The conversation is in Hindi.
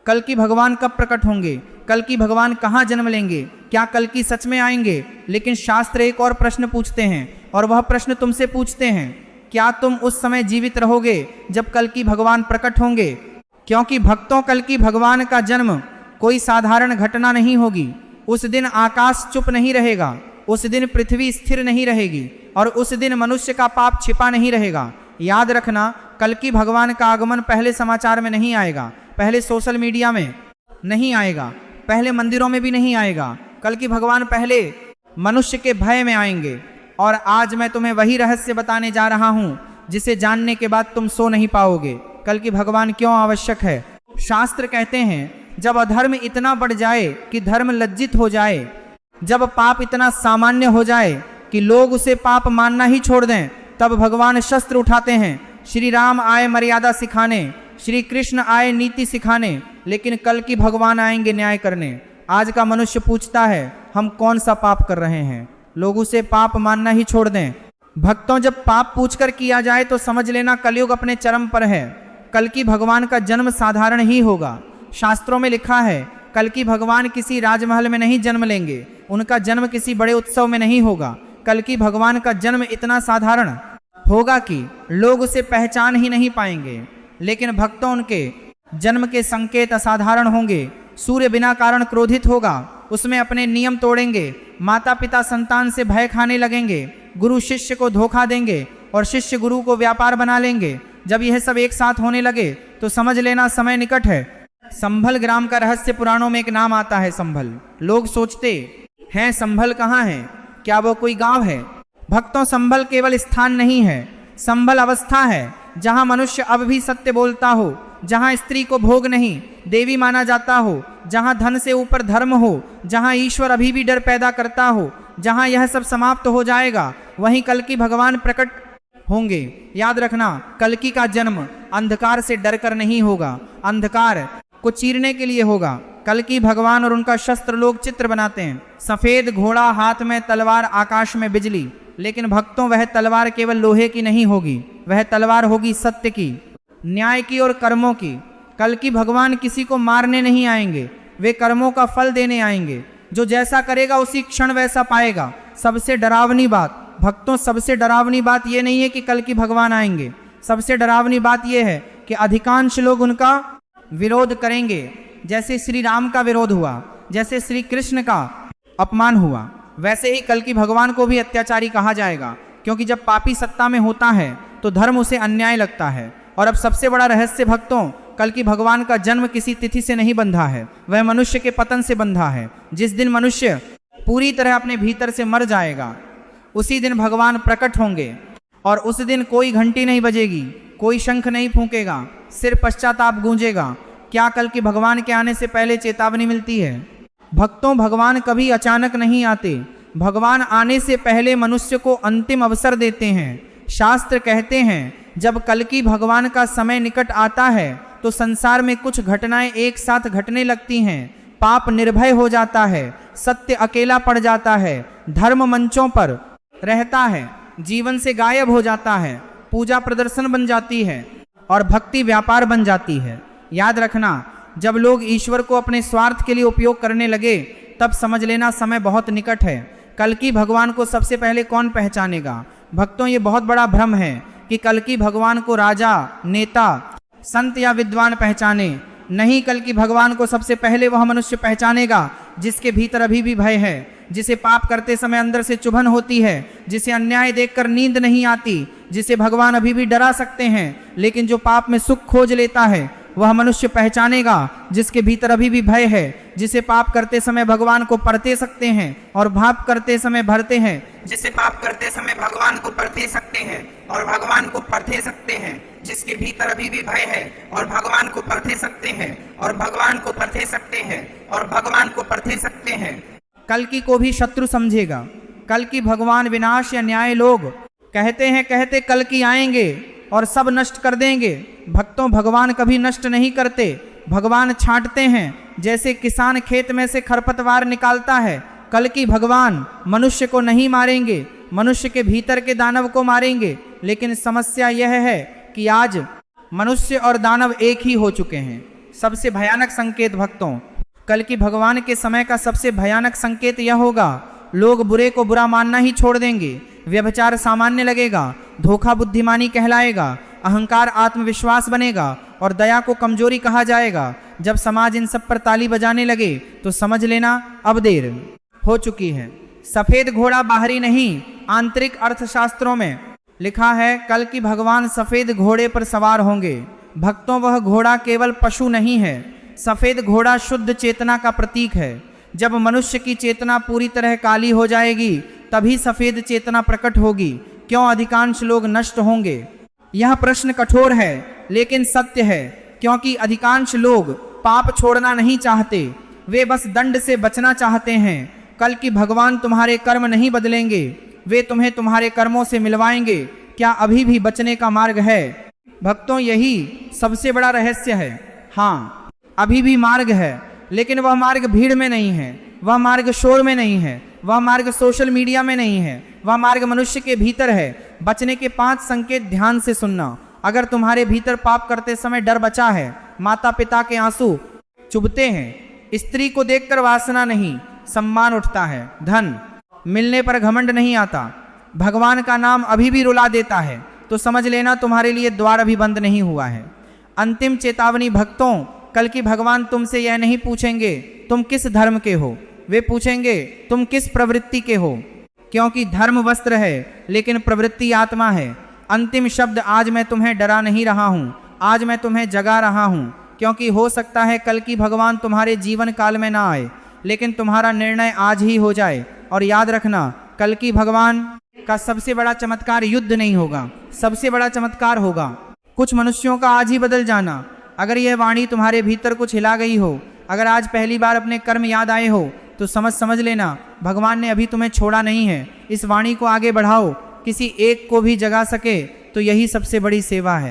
कल की भगवान कब प्रकट होंगे, कल की भगवान कहाँ जन्म लेंगे, क्या कल की सच में आएंगे। लेकिन शास्त्र एक और प्रश्न पूछते हैं, और वह प्रश्न तुमसे पूछते हैं, क्या तुम उस समय जीवित रहोगे जब कल की भगवान प्रकट होंगे। क्योंकि भक्तों, कल की भगवान का जन्म कोई साधारण घटना नहीं होगी। उस दिन आकाश चुप नहीं रहेगा, उस दिन पृथ्वी स्थिर नहीं रहेगी, और उस दिन मनुष्य का पाप छिपा नहीं रहेगा। याद रखना, कल की भगवान का आगमन पहले समाचार में नहीं आएगा, पहले सोशल मीडिया में नहीं आएगा, पहले मंदिरों में भी नहीं आएगा। कल की भगवान पहले मनुष्य के भय में आएंगे। और आज मैं तुम्हें वही रहस्य बताने जा रहा हूं जिसे जानने के बाद तुम सो नहीं पाओगे। कल की भगवान क्यों आवश्यक है। शास्त्र कहते हैं, जब अधर्म इतना बढ़ जाए कि धर्म लज्जित हो जाए, जब पाप इतना सामान्य हो जाए कि लोग उसे पाप मानना ही छोड़ दें, तब भगवान शस्त्र उठाते हैं। श्री राम आए मर्यादा सिखाने, श्री कृष्ण आए नीति सिखाने, लेकिन कल की भगवान आएंगे न्याय करने। आज का मनुष्य पूछता है, हम कौन सा पाप कर रहे हैं, लोग उसे पाप मानना ही छोड़ दें। भक्तों, जब पाप पूछकर किया जाए तो समझ लेना कलयुग अपने चरम पर है। कल की भगवान का जन्म साधारण ही होगा। शास्त्रों में लिखा है, कल की भगवान किसी राजमहल में नहीं जन्म लेंगे, उनका जन्म किसी बड़े उत्सव में नहीं होगा। कल की भगवान का जन्म इतना साधारण होगा कि लोग उसे पहचान ही नहीं पाएंगे। लेकिन भक्तों, उनके जन्म के संकेत असाधारण होंगे। सूर्य बिना कारण क्रोधित होगा, उसमें अपने नियम तोड़ेंगे। माता पिता संतान से भय खाने लगेंगे, गुरु शिष्य को धोखा देंगे, और शिष्य गुरु को व्यापार बना लेंगे। जब यह सब एक साथ होने लगे तो समझ लेना समय निकट है। संभल ग्राम का रहस्य पुराणों में एक नाम आता है, संभल। लोग सोचते हैं संभल कहाँ है, क्या वो कोई गांव है। भक्तों, संभल केवल स्थान नहीं है, संभल अवस्था है, जहां मनुष्य अब भी सत्य बोलता हो, जहां स्त्री को भोग नहीं देवी माना जाता हो, जहां धन से ऊपर धर्म हो, जहां ईश्वर अभी भी डर पैदा करता हो। जहां यह सब समाप्त हो जाएगा, वहीं कल की भगवान प्रकट होंगे। याद रखना, कल्कि का जन्म अंधकार से डरकर नहीं होगा, अंधकार को चीरने के लिए होगा। कल्कि भगवान और उनका शस्त्र लोग चित्र बनाते हैं, सफेद घोड़ा, हाथ में तलवार, आकाश में बिजली। लेकिन भक्तों, वह तलवार केवल लोहे की नहीं होगी, वह तलवार होगी सत्य की, न्याय की और कर्मों की। कल की भगवान किसी को मारने नहीं आएंगे, वे कर्मों का फल देने आएंगे। जो जैसा करेगा उसी क्षण वैसा पाएगा। सबसे डरावनी बात भक्तों, सबसे डरावनी बात यह नहीं है कि कल की भगवान आएंगे, सबसे डरावनी बात यह है कि अधिकांश लोग उनका विरोध करेंगे। जैसे श्री राम का विरोध हुआ, जैसे श्री कृष्ण का अपमान हुआ, वैसे ही कल की भगवान को भी अत्याचारी कहा जाएगा। क्योंकि जब पापी सत्ता में होता है तो धर्म उसे अन्याय लगता है। और अब सबसे बड़ा रहस्य भक्तों, कल की भगवान का जन्म किसी तिथि से नहीं बंधा है, वह मनुष्य के पतन से बंधा है। जिस दिन मनुष्य पूरी तरह अपने भीतर से मर जाएगा, उसी दिन भगवान प्रकट होंगे। और उस दिन कोई घंटी नहीं बजेगी, कोई शंख नहीं फूंकेगा, सिर्फ पश्चाताप गूंजेगा। क्या कल की भगवान के आने से पहले चेतावनी मिलती है। भक्तों, भगवान कभी अचानक नहीं आते, भगवान आने से पहले मनुष्य को अंतिम अवसर देते हैं। शास्त्र कहते हैं, जब कल की भगवान का समय निकट आता है तो संसार में कुछ घटनाएं एक साथ घटने लगती हैं। पाप निर्भय हो जाता है, सत्य अकेला पड़ जाता है, धर्म मंचों पर रहता है, जीवन से गायब हो जाता है, पूजा प्रदर्शन बन जाती है और भक्ति व्यापार बन जाती है। याद रखना, जब लोग ईश्वर को अपने स्वार्थ के लिए उपयोग करने लगे, तब समझ लेना समय बहुत निकट है। कल की भगवान को सबसे पहले कौन पहचानेगा। भक्तों, ये बहुत बड़ा भ्रम है कि कल की भगवान को राजा, नेता, संत या विद्वान पहचाने। नहीं, कल की भगवान को सबसे पहले वह मनुष्य पहचानेगा जिसके भीतर अभी भी भय है, जिसे पाप करते समय अंदर से चुभन होती है, जिसे अन्याय देखकर नींद नहीं आती, जिसे भगवान अभी भी डरा सकते हैं, लेकिन जो पाप में सुख खोज लेता है, वह मनुष्य पहचानेगा जिसके भीतर अभी भी भय है, जिसे पाप करते समय भगवान को परते सकते हैं और भाप करते समय भरते हैं, जिसे पाप करते समय भगवान को परते सकते हैं और भगवान को परते सकते हैं, जिसके भीतर अभी भी भय है और भगवान को परते सकते हैं और भगवान को परते सकते हैं और भगवान को परते सकते हैं। कल की को भी शत्रु समझेगा। कल की भगवान विनाश या न्याय लोग कहते हैं, कहते कल की आएंगे और सब नष्ट कर देंगे। भक्तों, भगवान कभी नष्ट नहीं करते, भगवान छांटते हैं। जैसे किसान खेत में से खरपतवार निकालता है, कल की भगवान मनुष्य को नहीं मारेंगे, मनुष्य के भीतर के दानव को मारेंगे। लेकिन समस्या यह है कि आज मनुष्य और दानव एक ही हो चुके हैं। सबसे भयानक संकेत भक्तों, कल की भगवान के समय का सबसे भयानक संकेत यह होगा, लोग बुरे को बुरा मानना ही छोड़ देंगे, व्यभिचार सामान्य लगेगा, धोखा बुद्धिमानी कहलाएगा, अहंकार आत्मविश्वास बनेगा और दया को कमजोरी कहा जाएगा। जब समाज इन सब पर ताली बजाने लगे तो समझ लेना अब देर हो चुकी है। सफेद घोड़ा बाहरी नहीं, आंतरिक अर्थशास्त्रों में लिखा है, कल की भगवान सफेद घोड़े पर सवार होंगे। भक्तों, वह घोड़ा केवल पशु नहीं है, सफेद घोड़ा शुद्ध चेतना का प्रतीक है। जब मनुष्य की चेतना पूरी तरह काली हो जाएगी तभी सफेद चेतना प्रकट होगी। क्यों अधिकांश लोग नष्ट होंगे? यह प्रश्न कठोर है लेकिन सत्य है, क्योंकि अधिकांश लोग पाप छोड़ना नहीं चाहते, वे बस दंड से बचना चाहते हैं। कल की भगवान तुम्हारे कर्म नहीं बदलेंगे, वे तुम्हें तुम्हारे कर्मों से मिलवाएंगे। क्या अभी भी बचने का मार्ग है? भक्तों, यही सबसे बड़ा रहस्य है। हाँ, अभी भी मार्ग है, लेकिन वह मार्ग भीड़ में नहीं है, वह मार्ग शोर में नहीं है, वह मार्ग सोशल मीडिया में नहीं है, वह मार्ग मनुष्य के भीतर है। बचने के 5 संकेत ध्यान से सुनना। अगर तुम्हारे भीतर पाप करते समय डर बचा है, माता पिता के आंसू चुभते हैं, स्त्री को देखकर वासना नहीं, सम्मान उठता है, धन मिलने पर घमंड नहीं आता, भगवान का नाम अभी भी रुला देता है, तो समझ लेना तुम्हारे लिए द्वार अभी बंद नहीं हुआ है। अंतिम चेतावनी भक्तों, कल की भगवान तुमसे यह नहीं पूछेंगे तुम किस धर्म के हो, वे पूछेंगे तुम किस प्रवृत्ति के हो, क्योंकि धर्म वस्त्र है लेकिन प्रवृत्ति आत्मा है। अंतिम शब्द, आज मैं तुम्हें डरा नहीं रहा हूँ, आज मैं तुम्हें जगा रहा हूँ, क्योंकि हो सकता है कल की भगवान तुम्हारे जीवन काल में ना आए, लेकिन तुम्हारा निर्णय आज ही हो जाए। और याद रखना, कल की भगवान का सबसे बड़ा चमत्कार युद्ध नहीं होगा, सबसे बड़ा चमत्कार होगा कुछ मनुष्यों का आज ही बदल जाना। अगर यह वाणी तुम्हारे भीतर कुछ हिला गई हो, अगर आज पहली बार अपने कर्म याद आए हो, तो समझ लेना भगवान ने अभी तुम्हें छोड़ा नहीं है। इस वाणी को आगे बढ़ाओ, किसी एक को भी जगा सके तो यही सबसे बड़ी सेवा है।